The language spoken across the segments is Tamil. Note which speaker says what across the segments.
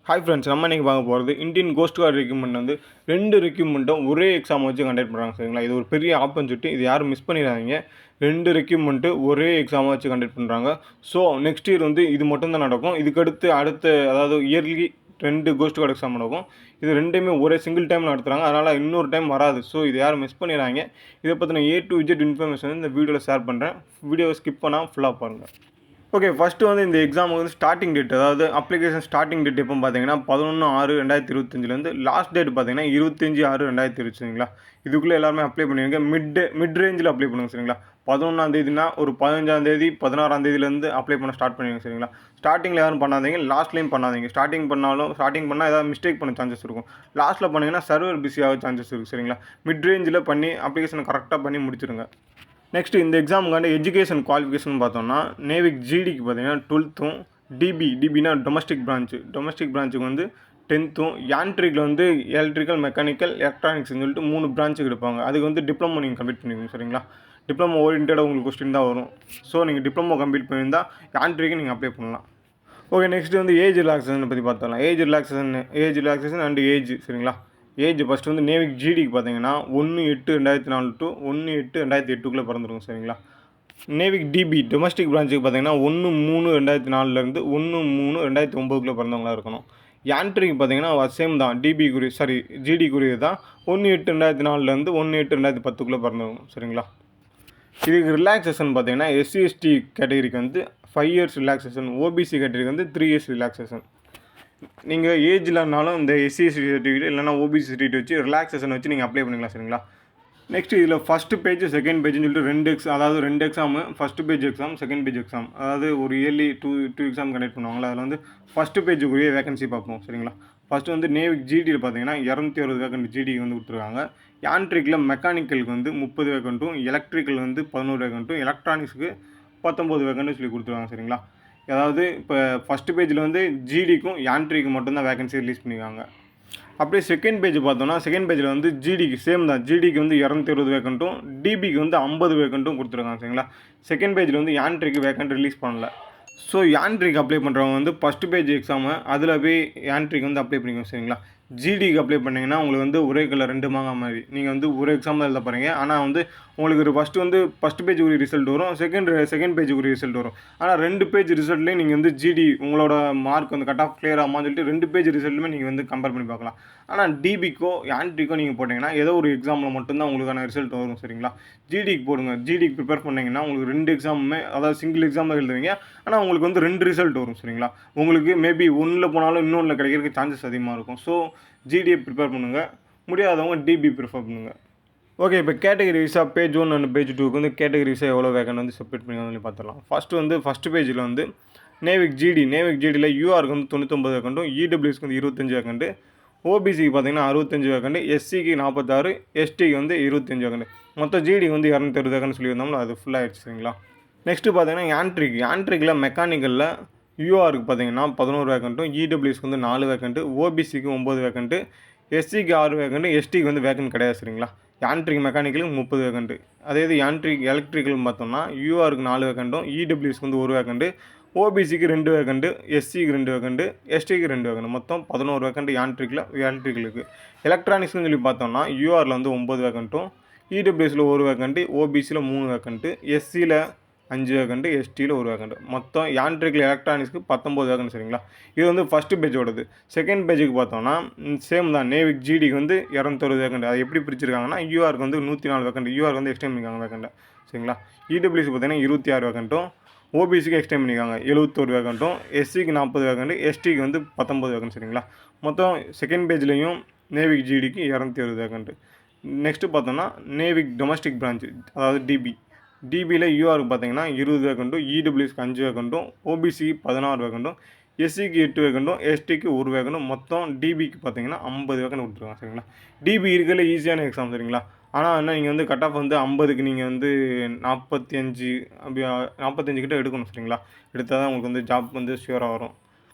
Speaker 1: ஹாய் ஃப்ரெண்ட்ஸ், நம்ம இன்றைக்கி பார்க்க போகிறது இந்தியன் கோஸ்ட் கார்டு ரெக்யூப்மெண்ட் வந்து 2 ரெக்யூப்மெண்ட்டும் ஒரே எக்ஸாம் வச்சு கண்டக்ட் பண்ணுறாங்க. சரிங்களா, இது ஒரு பெரிய ஆப்பர்ச்சுனிட்டி. இது யாரும் மிஸ் பண்ணிடாதீங்க. 2 ரெக்யூப்மெண்ட்டு ஒரே எக்ஸாமாக வச்சு கண்டக்ட் பண்ணுறாங்க. ஸோ நெக்ஸ்ட் இயர் வந்து இது மட்டும்தான் நடக்கும். இதுக்கடுத்து அதாவது இயர்லி 2 கோஸ்ட் கார்டு எக்ஸாம் நடக்கும். இது ரெண்டுமே ஒரே சிங்கிள் டைம் நடத்துகிறாங்க. அதனால் இன்னொரு டைம் வராது. ஸோ இது யாரும் மிஸ் பண்ணிடாங்க. இதை பற்றின A to Z இன்ஃபர்மேஷன் இந்த வீடியோவில் ஷேர் பண்ணுறேன். வீடியோவை ஸ்கிப் பண்ணால் ஃபுல்லாக பாருங்கள். ஓகே, ஃபஸ்ட்டு வந்து இந்த எக்ஸாமுக்கு வந்து ஸ்டார்டிங் டேட், அதாவது அப்ளிகேஷன் ஸ்டார்டிங் டேட் எப்போ பார்த்தீங்கன்னா 11/6/2025 லாஸ்ட் டேட் பார்த்தீங்கன்னா 25/6/2025. இதுக்குள்ளே எல்லாருமே அப்ளை பண்ணிடுங்க. மிட் ரேஞ்சில் அப்ளை பண்ணுங்க. சரிங்களா, 11ஆம் ஒரு 15ஆம் 16ஆம் அப்ளை பண்ண ஸ்டார்ட் பண்ணிடுங்க. சரிங்களா, ஸ்டார்டிங்கில் யாரும் பண்ணாதீங்க, லாஸ்ட்லேயும் பண்ணாதீங்க. ஸ்டார்டிங் பண்ணால் ஏதாவது மிஸ்டேக் பண்ண சான்சஸ் இருக்கும். லாஸ்ட்டில் பண்ணிங்கன்னா சர்வர் பிஸியாக சான்சஸ் இருக்குது. சரிங்களா, மிட் ரேஞ்சில் பண்ணி அப்ளிகேஷனை கரெக்டாக பண்ணி முடிச்சிடுங்க. நெக்ஸ்ட்டு இந்த எக்ஸாமுக்கான எஜுகேஷன் குவாலிஃபிகேஷன் பார்த்தோம்னா நேவிக் ஜிடிக்கு பார்த்தீங்கன்னா 12th, டிபினா டொமஸ்டிக் பிரான்ச்சுக்கு வந்து 10th, யான்ட்ரிக்கில் வந்து எலக்ட்ரிக்கல், மெக்கானிக்கல், எலக்ட்ரானிக்ஸ்னு சொல்லிட்டு 3 பிரான்ச்சுக்கு எடுப்பாங்க. அதுக்கு வந்து டிப்ளமோ நீங்கள் கம்ப்ளீட் பண்ணிக்கணும். சரிங்களா, டிப்ளமோ ஓரியன்டாக உங்களுக்கு கொஸ்டின் தான் வரும். ஸோ நீங்கள் டிப்ளமோ கம்ப்ளீட் பண்ணியிருந்தால் யான்ட்ரிக்கு நீங்கள் அப்ளை பண்ணலாம். ஓகே, நெக்ஸ்ட்டு வந்து ஏஜ் ரிலாக்ஸேஷனை பற்றி பார்த்தலாம். Age relaxation and age. சரிங்களா, ஏஜ் ஃபஸ்ட்டு வந்து நேவிக் ஜிடிக்கு பார்த்தீங்கன்னா 1/8/2004 to 1/8/2008 பிறந்துருக்கும். சரிங்களா, நேவிக் டிபி டொமஸ்டிக் பிரான்ச்சுக்கு பார்த்தீங்கன்னா 1/3/2004 1/3/2009 பிறந்தவங்களாக இருக்கணும். யான்ட்ரிக்கு பார்த்தீங்கன்னா சேம் தான், ஜிடிக்குரிய தான் 1/8/2004 1/8/2010 பிறந்தவங்க. சரிங்களா, இதுக்கு ரிலாக்ஸேஷன் பார்த்தீங்கன்னா SC/ST கேட்டகரிக்கு வந்து 5 years ரிலாக்ஸேஷன், OBC கேட்டகரிக்கு வந்து 3 years ரிலாக்ஸேஷன். நீங்கள் ஏஜ் இல்லைனாலும் இந்த SC/ST சர்டிஃபிகேட் இல்லைனா OBC சர்டிஃபிகேட் வச்சு ரிலாக்ஸேஷன் வச்சு நீங்கள் அப்ளை பண்ணிக்கலாம். சரிங்களா, நெக்ஸ்ட் இதில் ஃபஸ்ட்டு பேஜ் செகண்ட் பேஜ்னு சொல்லிட்டு ரெண்டு exam, first page exam, second page exam. அதாவது ஒரு இயர்லி டூ எக்ஸாம் கண்டக்ட் பண்ணுவாங்களா. அதில் வந்து ஃபஸ்ட்டு பேஜுக்குரிய வேகன்சி பார்ப்போம். சரிங்களா, ஃபஸ்ட்டு வந்து நேவிக் ஜிடியில் பார்த்தீங்கன்னா 260 வேகன்ட் ஜிடிக்கு வந்து கொடுத்துருக்காங்க. யான்ட்ரிக்கில் மெக்கானிக்கலுக்கு வந்து 30 வேகண்ட்டும், எலக்ட்ரிக்கல் வந்து 11 வேகண்ட்டும், எலக்ட்ரானிக்ஸுக்கு 19 வேகண்ட்டும் சொல்லி கொடுத்துருக்காங்க. சரிங்களா, அதாவது இப்போ ஃபஸ்ட்டு பேஜில் வந்து ஜிடிக்கும் யான்ட்ரிக்கு மட்டும்தான் வேகன்சி ரிலீஸ் பண்ணியிருக்காங்க. அப்படியே செகண்ட் பேஜ் பார்த்தோன்னா, செகண்ட் பேஜில் வந்து ஜிடிக்கு சேம் தான், ஜிடிக்கு வந்து 220 வேகண்ட்டும், டிபிக்கு வந்து 50 வேகண்ட்டும் கொடுத்துருக்காங்க. சரிங்களா, செகண்ட் பேஜில் வந்து யான்ட்ரிக்கு வேகண்ட் ரிலீஸ் பண்ணல. ஸோ யான்ட்ரிக்கு அப்ளை பண்ணுறவங்க வந்து ஃபஸ்ட்டு பேஜ் எக்ஸாமு அதில் போய் யான்ட்ரிக்கு வந்து அப்ளை பண்ணிக்கோங்க. சரிங்களா, ஜிடிக்கு அப்ளை பண்ணிங்கன்னா உங்களுக்கு வந்து ஒரே கலர் 2 மாங்கா மாதிரி நீங்கள் வந்து ஒரு எக்ஸாம் தான் எழுத போகிறீங்க. ஆனால் வந்து உங்களுக்கு ஃபஸ்ட்டு பேஜுக்குரிய ரிசல்ட் வரும், செகண்ட் பேஜுக்குரிய ரிசல்ட் வரும். ஆனால் 2 பேஜ் ரிசல்ட்லேயும் நீங்கள் வந்து ஜிடி உங்களோட மார்க் வந்து கட் ஆஃப் கிளியர் ஆகுமான்னு சொல்லிட்டு 2 பேஜ் ரிசல்ட்டுமே நீங்கள் வந்து கம்பேர் பண்ணி பார்க்கலாம். ஆனால் டிபிக்கோ யான்ட்ரிக்கோ நீங்கள் போட்டிங்கன்னா ஏதோ ஒரு எக்ஸாமில் மட்டும்தான் உங்களுக்கான ரிசல்ட் வரும். சரிங்களா, ஜிடிக்கு போடுங்க. ஜிடிக்கு ப்ரிப்பேர் பண்ணிங்கன்னா உங்களுக்கு 2 எக்ஸாமுமே, அதாவது சிங்கிள் எக்ஸாம் தான் எழுதுவீங்க. ஆனால் உங்களுக்கு வந்து 2 ரிசல்ட் வரும். சரிங்களா, உங்களுக்கு மேபி ஒன்றில் போனாலும் இன்னொன்றில் கிடைக்கிறதுக்கு சான்சஸ் அதிகமாக இருக்கும். ஸோ ஜிடியை ப்ரிப்பேர் பண்ணுங்கள். முடியாதவங்க டிபி ப்ரிஃபர் பண்ணுங்கள். ஓகே, இப்போ கேட்டகரி வைஸாக பேஜ் 1 அண்ட் பேஜ் 2க்கு வந்து கேட்டகரி வைஸாக எவ்வளோ வேகன் வந்து செப்பரேட் பண்ணி வந்து பார்த்துடலாம். ஃபஸ்ட்டு பேஜில் வந்து நேவிக் ஜிடியில் யூஆருக்கு வந்து 99 வேகண்ட்டும், இடபிள்யூஸ்க்கு வந்து 25 வேகண்ட்டு, ஓபிசிக்கு பார்த்தீங்கன்னா 65 வேகண்ட், எஸ்சிக்கு 46, எஸ்டிக்கு வந்து 25 வேகண்ட். மொத்தம் ஜிடிக்கு வந்து 260 வேகண்ட் சொல்லியிருந்தோம்னா அது ஃபுல்லாக ஆகிடுச்சு. சரிங்களா, நெக்ஸ்ட்டு பார்த்தீங்கன்னா யான்ட்ரிக்கில் மெக்கானிக்கலில் யூஆருக்கு பார்த்தீங்கன்னா 11 வேகண்ட்டும், இடபிள்யூஸ்க்கு வந்து 4 வேகண்ட்டு, ஓபிசிக்கு 9 வேகண்ட்டு, எஸ்சிக்கு 6 வேகண்ட்டு, எஸ்டிக்கு வந்து வேகண்ட் கிடையாது. சரிங்களா, யான்ட்ரிக் மெக்கானிக்கலுக்கு 30 வேகண்ட்டு. அதே இது யான்ட்ரிக் எலக்ட்ரிக்கல்னு பார்த்தோம்னா யூஆருக்கு 4 வேகண்ட்டும், இடபிள்யூஸ்க்கு வந்து 1 வேகண்ட்டு, ஓபிசிக்கு 2 வேகண்ட்டு, எஸ்சிக்கு 2 வேகண்ட்டு, எஸ்டிக்கு 2 வேகண்ட். மொத்தம் 11 வேகண்ட் எலக்ட்ரிக்கலுக்கு. எலக்ட்ரானிக்ஸ்னு சொல்லி பார்த்தோம்னா யூஆரில் வந்து 9 வேகண்ட்டும், இடபிள்யூஸில் 1 வேகண்ட்டு, ஓபிசியில் 3 வேகண்ட்டு, எஸ்சியில் 5 வேகண்ட்டு, எஸ்டியில் 1 வேகண்ட். மொத்தம் யான்ட்ரிக்கில் எலக்ட்ரானிக்ஸ்க்கு 19 வேகண்ட். சரிங்களா, இது வந்து ஃபஸ்ட்டு பேஜோடது. செகண்ட் பேஜுக்கு பார்த்தோம்னா சேம் தான், நேவிக் ஜிடிக்கு வந்து 260 வேகண்ட். அது எப்படி பிரிச்சிருக்காங்கன்னா யூஆருக்கு வந்து 104 வேகண்ட், யூஆருக்கு வந்து எக்ஸ்டெண்ட் பண்ணியிருக்காங்க வேகண்ட்டை. சரிங்களா, இடபிள்யூசி பார்த்தீங்கன்னா 26 வேகண்ட்டும், ஓபிசிக்கு எக்ஸ்டெண்ட் பண்ணியிருக்காங்க 71 வேகண்ட்டும், எஸ்சிக்கு 40 வேகண்ட், எஸ்டிக்கு வந்து 19 வேகண்ட். சரிங்களா, மொத்தம் செகண்ட் பேஜ்லேயும் நேவிக் ஜிடிக்கு 260 வேகண்ட். நெக்ஸ்ட்டு பார்த்தோம்னா நேவிக் டொமஸ்டிக் பிரான்ச்சு, அதாவது டிபியில் யூஆருக்கு பார்த்தீங்கன்னா 20 வேகண்ட்டும், இடபிள்யூஸ்க்கு 5 வேகண்ட்டும், ஓபிசிக்கு 16 வேகண்ட்டும், எஸ்சிக்கு 8 வேகண்ட்டும், எஸ்டிக்கு 1 வேகண்ட்டும். மொத்தம் டிபிக்கு பார்த்தீங்கன்னா 50 வேகண்ட் கொடுத்துருக்காங்க. சரிங்களா, டிபி இருக்கிறதுல ஈஸியான எக்ஸாம். சரிங்களா, ஆனால் என்ன நீங்கள் வந்து கட் ஆஃப் வந்து 50க்கு நீங்கள் வந்து 45 கிட்ட எடுக்கணும். சரிங்களா, எடுத்தால் தான் உங்களுக்கு வந்து ஜாப் வந்து ஷியூராக வரும்.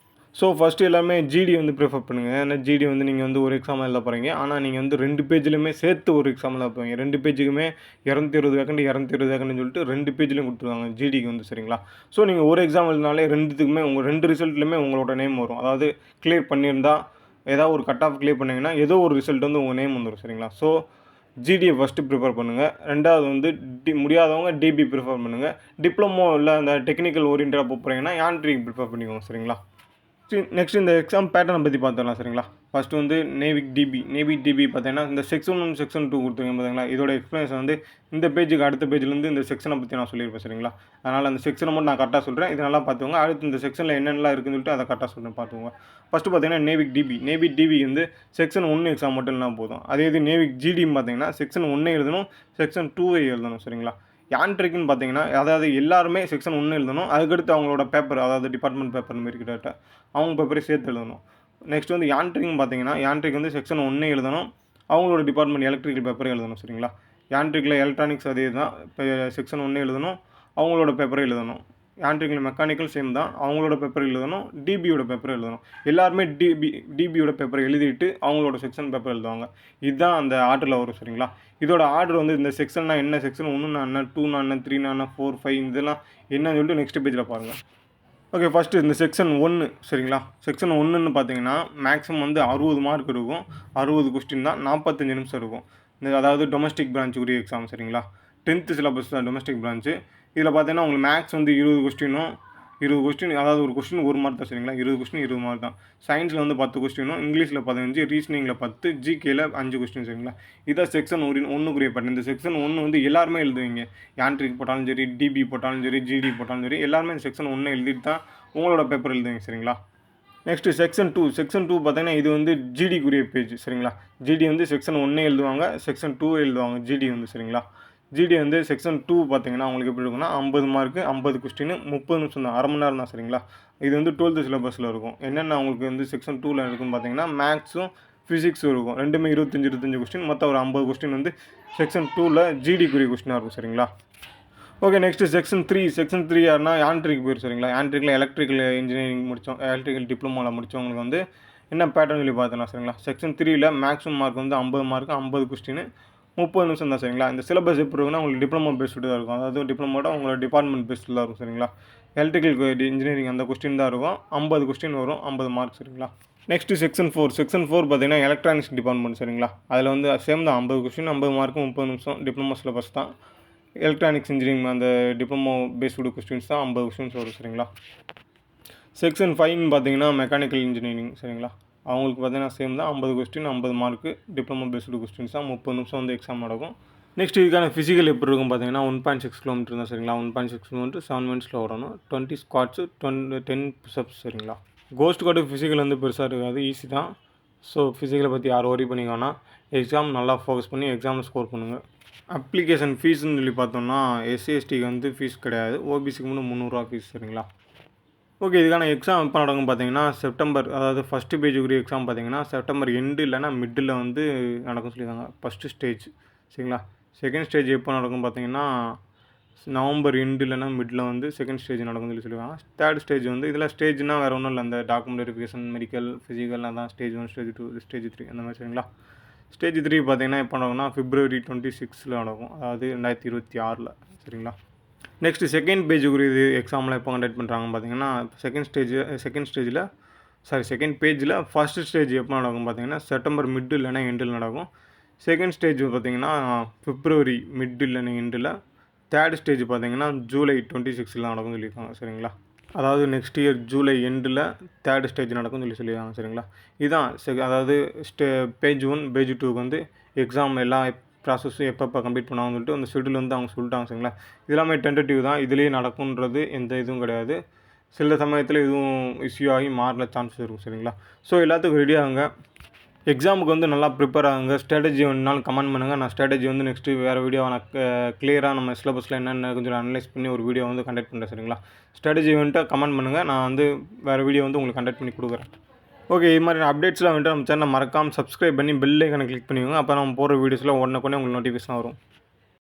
Speaker 1: ஸோ ஃபஸ்ட்டு எல்லாமே ஜிடி வந்து ப்ரிஃபர் பண்ணுங்கள். ஏன்னா ஜிடி வந்து நீங்கள் வந்து ஒரு எக்ஸாம் எழுத போகிறீங்க. ஆனால் நீங்கள் வந்து 2 பேஜ்லையுமே சேர்த்து ஒரு எக்ஸாம் எழுத போகிறீங்க. 2 பேஜுக்குமே 220 வேக்கண்ட் 220 வேக்கண்ட்னு சொல்லிட்டு 2 பேஜ்லையும் கொடுத்துருவாங்க ஜிடிக்கு வந்து சரிங்களா. ஸோ நீங்கள் ஒரு எக்ஸாம் எழுதினாலே 2த்துக்குமே உங்கள் 2 ரிசல்ட்லையுமே உங்களோட நேம் வரும். அதாவது கிளியர் பண்ணியிருந்தா ஏதாவது ஒரு கட் ஆஃப் கிளியர் பண்ணிங்கன்னா ஏதோ ஒரு ரிசல்ட் வந்து உங்கள் நேம் வந்துடும் சரிங்களா. ஸோ ஜிடியை ஃபஸ்ட்டு ப்ரிஃபர் பண்ணுங்கள். 2வது வந்து முடியாதவங்க டிபி ப்ரிஃபர் பண்ணுங்கள். டிப்ளமோ இல்லை அந்த டெக்னிக்கல் ஓரியன்டாக போகிறீங்கன்னா யான்ட்ரிக் ப்ரிஃபர் பண்ணிக்கோங்க சரிங்களா. நெக்ஸ்ட் இந்த எக்ஸாம் பேட்டர்னை பற்றி பார்த்துடலாம் சரிங்களா. ஃபஸ்ட்டு வந்து நேவிக் டிபி பார்த்தீங்கன்னா இந்த செக்ஷன் 1 செக்ஷன் 2 கொடுத்துருங்க பார்த்தீங்களா. இதோட எக்ஸ்ப்ளனேஷன் வந்து இந்த பேஜுக்கு அடுத்த பேஜ்லேருந்து இந்த செக்ஷனை பற்றி நான் சொல்லியிருப்பேன் சரிங்களா. அதனால் அந்த செக்ஷனை மட்டும் நான் கரெக்டாக சொல்கிறேன். இது நல்லா பார்த்துக்கோங்க. அடுத்து இந்த செக்ஷனில் என்னென்னலாம் இருக்குன்னு சொல்லிட்டு அதை கரெக்டாக சொல்கிறேன் பார்த்துக்கோங்க. ஃபஸ்ட்டு பார்த்தீங்கன்னா நேவிக் டிபி வந்து செக்ஷன் 1 எக்ஸாம் மட்டும் இல்லைனா போதும். அதே இது நேவிக் ஜிடின்னு பார்த்தீங்கன்னா செக்ஷன் 1 எழுதணும், செக்ஷன் 2 எழுதணும் சரிங்களா. யான்ட்ரிக்னு பார்த்தீங்கன்னா அதாவது எல்லாருமே செக்ஷன் 1 எழுதணும். அதுக்கடுத்து அவங்களோட பேப்பர் அதாவது டிபார்ட்மெண்ட் பேப்பர் மாரி கிட்ட அவங்க பேப்பரை சேர்த்து எழுதணும். நெக்ஸ்ட் வந்து யான்ட்ரிக்னு பார்த்தீங்கன்னா யான்ட்ரிக் வந்து செக்ஷன் 1 எழுதணும், அவங்களோட டிபார்ட்மெண்ட் எலக்ட்ரிக்கல் பேப்பரை எழுதணும் சரிங்களா. யான்ட்ரிக்கில் எலக்ட்ரானிக்ஸ் அதே தான். இப்போ செக்ஷன் 1 எழுதணும், அவங்களோட பேப்பரை எழுதணும். யான்ட்ரிக்கில் மெக்கானிக்கல் சேம் தான், அவங்களோட பேப்பர் எழுதணும், டிபியோட பேப்பர் எழுதணும். எல்லாருமே டிபியோட பேப்பரை எழுதிட்டு அவங்களோட செக்ஷன் பேப்பர் எழுதுவாங்க. இதுதான் அந்த ஆர்டரில் வரும் சரிங்களா. இதோட ஆர்டர் வந்து இந்த செக்ஷன்னா என்ன, செக்ஷன் 1னா என்ன, 2னா என்ன, 3னா என்ன, 4, 5 இதெல்லாம் என்னன்னு சொல்லிட்டு நெக்ஸ்ட் பேஜில் பாருங்கள். ஓகே, ஃபஸ்ட்டு இந்த செக்ஷன் 1 சரிங்களா. செக்ஷன் 1ன்னு பார்த்தீங்கன்னா மேக்ஸிமம் வந்து 60 மார்க் இருக்கும். 60 கொஸ்டின் தான், 45 நிமிஷம் இருக்கும். இந்த அதாவது டொமஸ்டிக் பிரான்ச்சுக்குரிய எக்ஸாம் சரிங்களா. 10th சிலபஸ் தான் டொமஸ்டிக் பிரான்ச்சு. இதில் பார்த்தீங்கன்னா உங்களுக்கு மேக்ஸ் வந்து 20 கொஸ்டின் அதாவது ஒரு கொஸ்டின் 1 மார்க் தான் சரிங்களா. 20 கொஸ்டின் 20 மார்க் தான். சயின்ஸில் வந்து 10 கொஸ்டினும், இங்கிலீஷில் 15, ரீசனிங்கில் 10, ஜிகேயில் 5 கொஸ்டின் சரிங்களா. இதான் செக்ஷன் 1க்குரிய பேட்டர்ன். இந்த செக்ஷன் 1 வந்து எல்லாருமே எழுதுவீங்க. யான்ட்ரிக் போட்டாலும் சரி, டிபி போட்டாலும் சரி, ஜிடி போட்டாலும் சரி, எல்லாருமே இந்த செக்ஷன் 1 எழுதிட்டு தான் உங்களோட பேப்பர் எழுதுவீங்க சரிங்களா. நெக்ஸ்ட்டு செக்ஷன் 2 பார்த்தீங்கன்னா இது வந்து ஜிடிக்குரிய பேஜ் சரிங்களா. ஜிடி வந்து செக்ஷன் 1 எழுதுவாங்க, செக்ஷன் 2 எழுதுவாங்க ஜிடி வந்து சரிங்களா. ஜிடி வந்து செக்ஷன் 2 பார்த்தீங்கன்னா உங்களுக்கு எப்படி இருக்குன்னா 50 மார்க்கு 50 கொஸ்டின் 30 நிமிஷம் தான், அரை மணி நேரம் தான் சரிங்களா. இது வந்து 12th சிலபஸில் இருக்கும். என்னென்ன உங்களுக்கு வந்து செக்ஷன் 2ல் இருக்குன்னு பார்த்தீங்கன்னா மேக்ஸும் ஃபிசிக்ஸும் இருக்கும். ரெண்டுமே 25 கொஸ்டின், மொத்தம் ஒரு 50 கொஸ்டின் வந்து செக்ஷன் 2ல் ஜிடிக்குரிய கொஸ்டினாக இருக்கும் சரிங்களா. ஓகே, நெக்ஸ்ட்டு செக்ஷன் 3 யாருன்னா யான்ட்ரிக் போயிடும் சரிங்களா. யான்ட்ரிக்கில் எலக்ட்ரிக்கல் இன்ஜினியரிங் முடித்தோம், எலக்ட்ரிக்கல் டிப்ளமோவில் முடித்தவங்களுக்கு வந்து என்ன பேட்டர்ன் சொல்லி பார்த்தலாம் சரிங்களா. செக்ஷன் 3ல் மேக்ஸிமம் மார்க் வந்து 50 மார்க்கு 50 கொஸ்டின் 30 நிமிஷம் தான் சரிங்களா. இந்த சிலபஸ் எப்படி இருக்குன்னா உங்களுக்கு டிப்ளமோ பேஸ்டு தான் இருக்கும். அதாவது டிப்ளமோட உங்களோட டிபார்ட்மெண்ட் பேஸ்டில் தான் இருக்கும் சரிங்களா. எலக்ட்ரிக்கல் இன்ஜினியரிங் அந்த கொஸ்டின் தான் இருக்கும். 50 கொஸ்டின் வரும், 50 மார்க் சரிங்களா. நெக்ஸ்ட்டு செக்ஷன் 4 பார்த்தீங்கன்னா எலக்ட்ரானிக்ஸ் டிபார்ட்மெண்ட் சரிங்களா. அதில் வந்து சேம் தான், 50 கொஸ்டின் 50 மார்க்கு 30 நிமிஷம், டிப்ளமோ சிலபஸ் தான். எலக்ட்ரானிக்ஸ் இன்ஜினியரிங் அந்த டிப்ளமோ பேஸ்டு கொஸ்டின்ஸ் தான் 50 கொஸ்டின்ஸ் வரும் சரிங்களா. செக்ஷன் 5 பார்த்தீங்கன்னா மெக்கானிக்கல் இன்ஜினியரிங் சரிங்களா. அவங்களுக்கு பார்த்தீங்கன்னா சேம் தான், 50 question 50 mark, diploma based questions தான், 30 நிமிஷம் வந்து எக்ஸாம் நடக்கும். நெக்ஸ்ட் இதுக்கான ஃபிசிக்கல் எப்படி இருக்கும் பார்த்தீங்கன்னா 1.6 கிலோமீட்டர் தான் சரிங்களா. 1.6 கிலோமீட்டர் 7 மினிட்ஸில் வரணும். 20 ஸ்குவாட்ஸு 10 புஷ்அப்ஸ் சரிங்களா. கோஸ்ட் கார்டு ஃபிசிக்கல் வந்து பெருசாக இருக்காது, ஈஸி தான். ஸோ ஃபிசிக்கலை பற்றி யாரும் ஒரி பண்ணிக்கோன்னா எக்ஸாம் நல்லா ஃபோக்கஸ் பண்ணி எக்ஸாமில் ஸ்கோர் பண்ணுங்கள். அப்ளிகேஷன் ஃபீஸ்ன்னு சொல்லி பார்த்தோம்னா SC/STக்கு வந்து ஃபீஸ் கிடையாது, OBCக்கு மட்டும் 300 ரூபா ஃபீஸ் சரிங்களா. ஓகே, இதுக்கான எக்ஸாம் எப்போ நடக்கும் பார்த்தீங்கன்னா செப்டம்பர், அதாவது ஃபஸ்ட்டு பேஜுக்குரிய எக்ஸாம் பார்த்தீங்கன்னா செப்டம்பர் எண்டு இல்லைனா மிட்டில் வந்து நடக்கும் சொல்லியிருக்காங்க ஃபஸ்ட்டு ஸ்டேஜ் சரிங்களா. செகண்ட் ஸ்டேஜ் எப்போ நடக்கும் பார்த்தீங்கன்னா நவம்பர் எண்டு இல்லைனா மிட்டில் வந்து செகண்ட் ஸ்டேஜ் நடக்கும்னு சொல்லியிருக்காங்க. தேர்ட் ஸ்டேஜ் வந்து இதில் ஸ்டேஜ்னால் வேறு ஒன்றும் இல்லை, அந்த டாக்குமெண்ட் வெரிஃபிகேஷன், மெடிக்கல், ஃபிசிக்கல்லாம் தான். ஸ்டேஜ் 1, ஸ்டேஜ் 2, ஸ்டேஜ் 3 அந்த மாதிரி சரிங்களா. ஸ்டேஜ் 3 பார்த்தீங்கன்னா எப்போ நடக்கும்னா February 26 நடக்கும், அதாவது 2026 சரிங்களா. நெக்ஸ்ட்டு செகண்ட் பேஜுக்குரிய எக்ஸாமில் எப்போ கண்டக்ட் பண்ணுறாங்கன்னு பார்த்தீங்கன்னா செகண்ட் பேஜில் ஃபஸ்ட்டு ஸ்டேஜ் எப்போ நடக்கும் பார்த்தீங்கன்னா செப்டம்பர் மிட்டு இல்லைனா எண்டில் நடக்கும். செகண்ட் ஸ்டேஜ் பார்த்தீங்கன்னா February மிட் இல்லைனா எண்டில். தேர்ட் ஸ்டேஜ் பார்த்தீங்கன்னா July 26 நடக்கும்னு சொல்லியிருக்காங்க சரிங்களா. அதாவது நெக்ஸ்ட் இயர் ஜூலை எண்டில் தேர்ட் ஸ்டேஜ் நடக்கும்னு சொல்லியிருக்காங்க சரிங்களா. இதுதான் அதாவது பேஜ் 1 பேஜ் 2க்கு வந்து எக்ஸாம் எல்லா ப்ராசஸும் எப்பப்போ கம்ப்ளீட் பண்ணாங்கன்னு சொல்லிட்டு அந்த ஷெட்யூல் வந்து அவங்க சொல்லிட்டாங்க சரிங்களா. இதெல்லாமே டென்டேட்டிவ் தான், இதுலேயே நடக்குன்றது எந்த இதுவும் கிடையாது. சில சமயத்தில் இதுவும் இஷ்யூ ஆகி மாறல சான்சஸ் இருக்கும் சரிங்களா. ஸோ எல்லாத்துக்கும் ரெடி ஆகுங்க, எக்ஸாமுக்கு வந்து நல்லா ப்ரிப்பேர் ஆகுங்க. ஸ்ட்ராட்டஜி வேணுனாலும் கமெண்ட் பண்ணுங்கள். நான் ஸ்ட்ராட்டஜி வந்து நெக்ஸ்ட்டு வேறு வீடியோ நான் கிளியராக நம்ம சிலபஸில் என்னென்ன கொஞ்சம் அனலைஸ் பண்ணி ஒரு வீடியோ வந்து கண்டக்ட் பண்ணுறேன் சரிங்களா. ஸ்ட்ராட்டஜி வந்துட்டு கமெண்ட் பண்ணுங்கள், நான் வந்து வேறு வீடியோ வந்து உங்களுக்கு கண்டக்ட் பண்ணி கொடுக்குறேன். ஓகே, இது மாதிரி அப்டேட்ஸ்லாம் வந்துட்டு நம்ம சேனலை மறக்காமல் சப்ஸ்கிரைப் பண்ணி பெல் ஐக்கானை கிளிக் பண்ணிக்கோங்க. அப்போ நம்ம போகிற வீடியோஸில் உடனே உங்களுக்கு நோட்டிஃபிகேஷன் வரும்.